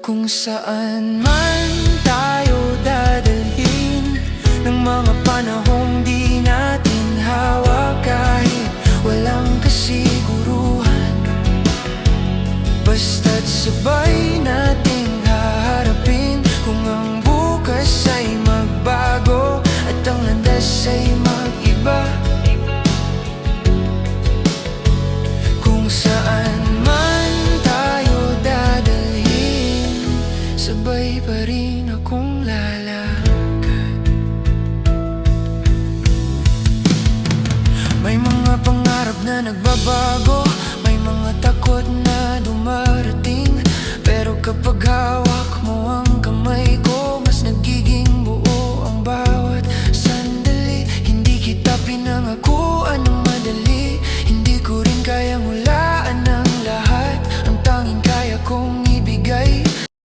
Kung saan man tayo dadalhin ng mga panahong di natin hawak, kahit walang kasiguruhan, basta't sabay nating haharapin. Kung ang bukas ay magbago at ang landas ay mag-iba, kung saan man tayo dadalhin, sabay pa rin akong lalakad. May mga pangarap na nagbabago, may mga takot na dumarating, pero kapag